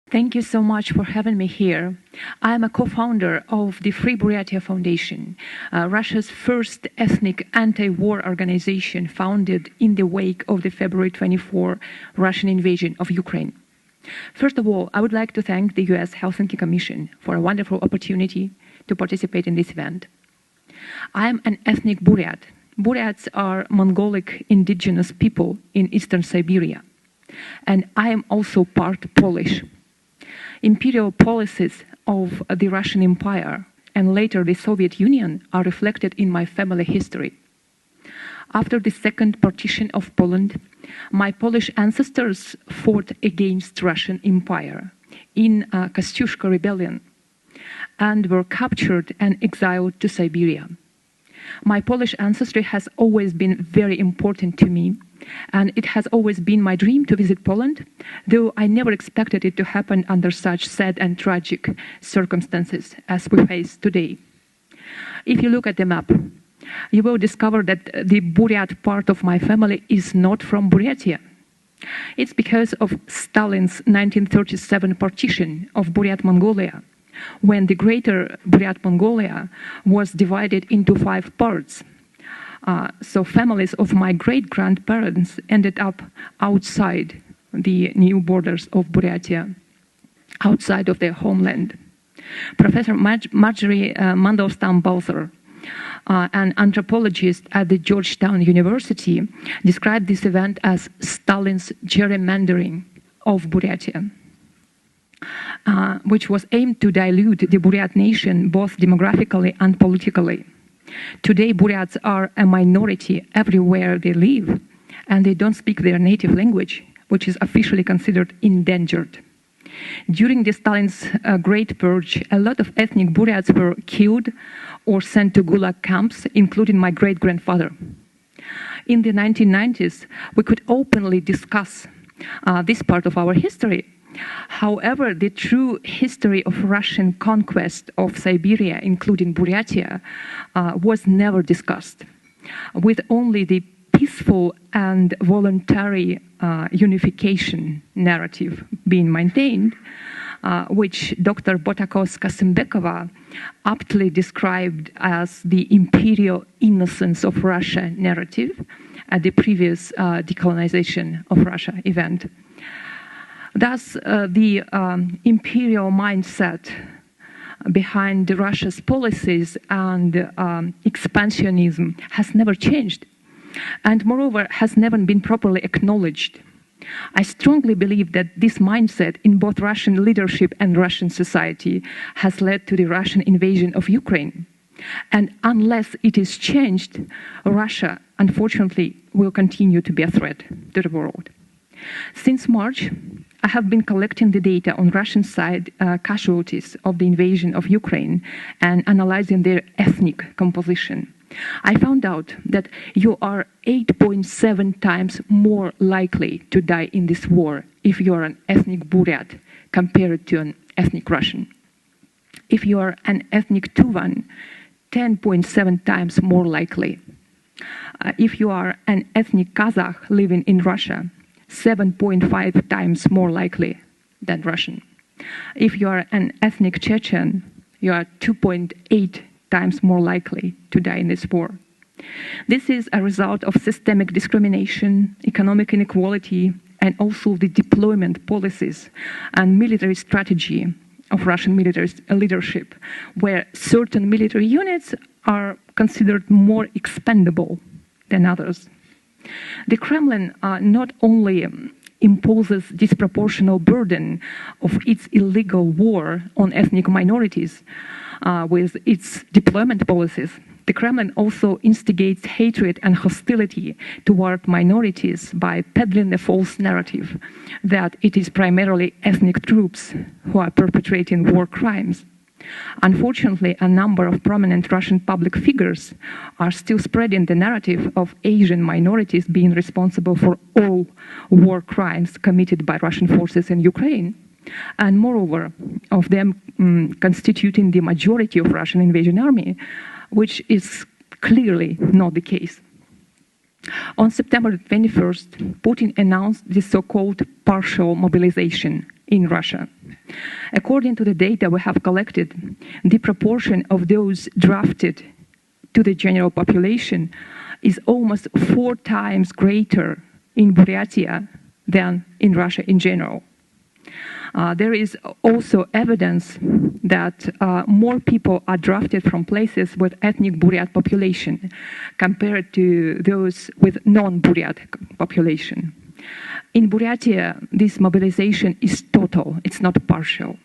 Thank you so much for having me here. I am a co-founder of the Free Buryatia Foundation, Russia's first ethnic anti-war organization founded in the wake of the February 24 Russian invasion of Ukraine. First of all, I would like to thank the US Helsinki Commission for a wonderful opportunity to participate in this event. I am an ethnic Buryat. Buryats are Mongolic indigenous people in eastern Siberia, and I am also part Polish. Imperial policies of the Russian Empire and later the Soviet Union are reflected in my family history. After the second partition of Poland, my Polish ancestors fought against Russian Empire in a Kościuszko rebellion and were captured and exiled to Siberia. My Polish ancestry has always been very important to me, and it has always been my dream to visit Poland, though I never expected it to happen under such sad and tragic circumstances as we face today. If you look at the map, you will discover that the Buryat part of my family is not from Buryatia. It's because of Stalin's 1937 partition of Buryat Mongolia, when the greater Buryat Mongolia was divided into 5 parts. So families of my great-grandparents ended up outside the new borders of Buryatia, outside of their homeland. Professor Marjorie Mandelstam-Balther, an anthropologist at the Georgetown University, described this event as Stalin's gerrymandering of Buryatia, which was aimed to dilute the Buryat nation both demographically and politically. Today, Buryats are a minority everywhere they live, and they don't speak their native language, which is officially considered endangered. During the Stalin's Great Purge, a lot of ethnic Buryats were killed or sent to Gulag camps, including my great-grandfather. In the 1990s, we could openly discuss this part of our history. However, the true history of Russian conquest of Siberia, including Buryatia, was never discussed, with only the peaceful and voluntary unification narrative being maintained, which Dr. Botakovska-Symbekova aptly described as the imperial innocence of Russia narrative at the previous decolonization of Russia event. Thus, the imperial mindset behind Russia's policies and expansionism has never changed, and moreover has never been properly acknowledged. I strongly believe that this mindset in both Russian leadership and Russian society has led to the Russian invasion of Ukraine. And unless it is changed, Russia, unfortunately, will continue to be a threat to the world. Since March, I have been collecting the data on Russian side casualties of the invasion of Ukraine and analyzing their ethnic composition. I found out that you are 8.7 times more likely to die in this war if you are an ethnic Buryat compared to an ethnic Russian. If you are an ethnic Tuvan, 10.7 times more likely. If you are an ethnic Kazakh living in Russia, 7.5 times more likely than Russian. If you are an ethnic Chechen, you are 2.8 times more likely to die in this war. This is a result of systemic discrimination, economic inequality, and also the deployment policies and military strategy of Russian military leadership, where certain military units are considered more expendable than others. The Kremlin not only imposes disproportional burden of its illegal war on ethnic minorities with its deployment policies, the Kremlin also instigates hatred and hostility toward minorities by peddling the false narrative that it is primarily ethnic troops who are perpetrating war crimes. Unfortunately, a number of prominent Russian public figures are still spreading the narrative of Asian minorities being responsible for all war crimes committed by Russian forces in Ukraine, and moreover, of them constituting the majority of Russian invasion army, which is clearly not the case. On September 21st, Putin announced the so-called partial mobilization in Russia. According to the data we have collected, the proportion of those drafted to the general population is almost 4 times greater in Buryatia than in Russia in general. There is also evidence that more people are drafted from places with ethnic Buryat population compared to those with non-Buryat population. In Buryatia, this mobilization is total, it's not partial.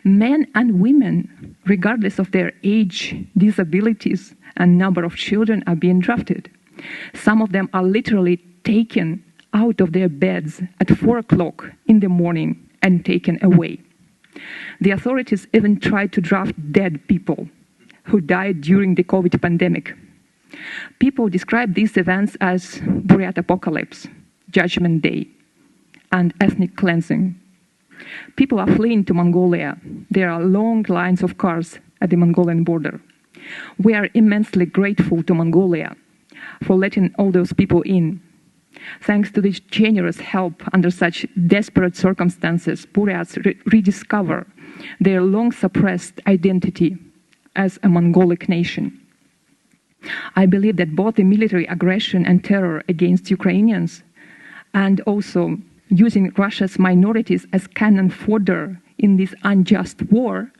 Men and women, regardless of their age, disabilities, and number of children, are being drafted. Some of them are literally taken out of their beds at 4 o'clock in the morning and taken away. The authorities even tried to draft dead people who died during the COVID pandemic. People describe these events as Buryat apocalypse, Judgment Day, and ethnic cleansing. People are fleeing to Mongolia. There are long lines of cars at the Mongolian border. We are immensely grateful to Mongolia for letting all those people in. Thanks to this generous help under such desperate circumstances, Buryats rediscover their long-suppressed identity as a Mongolic nation. I believe that both the military aggression and terror against Ukrainians and also using Russia's minorities as cannon fodder in this unjust war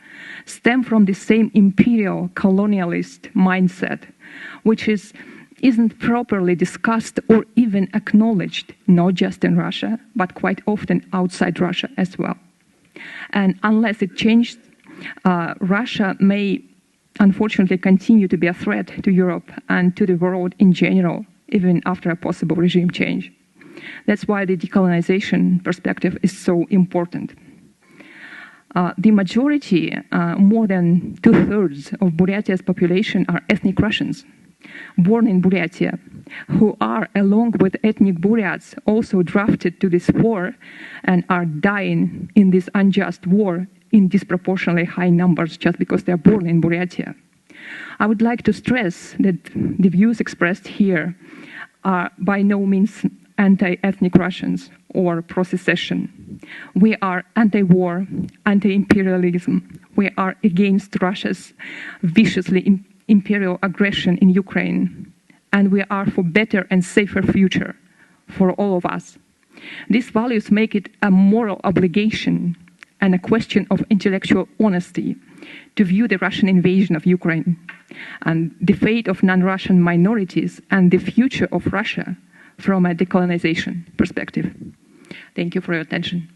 stem from the same imperial colonialist mindset, which isn't properly discussed or even acknowledged, not just in Russia, but quite often outside Russia as well. And unless it changed, Russia may unfortunately continue to be a threat to Europe and to the world in general, even after a possible regime change. That's why the decolonization perspective is so important. The majority, more than 2/3 of Buryatia's population, are ethnic Russians, born in Buryatia, who are, along with ethnic Buryats, also drafted to this war and are dying in this unjust war in disproportionately high numbers just because they are born in Buryatia. I would like to stress that the views expressed here are by no means anti-ethnic Russians or pro-secession. We are anti-war, anti-imperialism. We are against Russia's viciously imperial aggression in Ukraine, and we are for better and safer future for all of us. These values make it a moral obligation and a question of intellectual honesty to view the Russian invasion of Ukraine and the fate of non-Russian minorities and the future of Russia from a decolonization perspective. Thank you for your attention.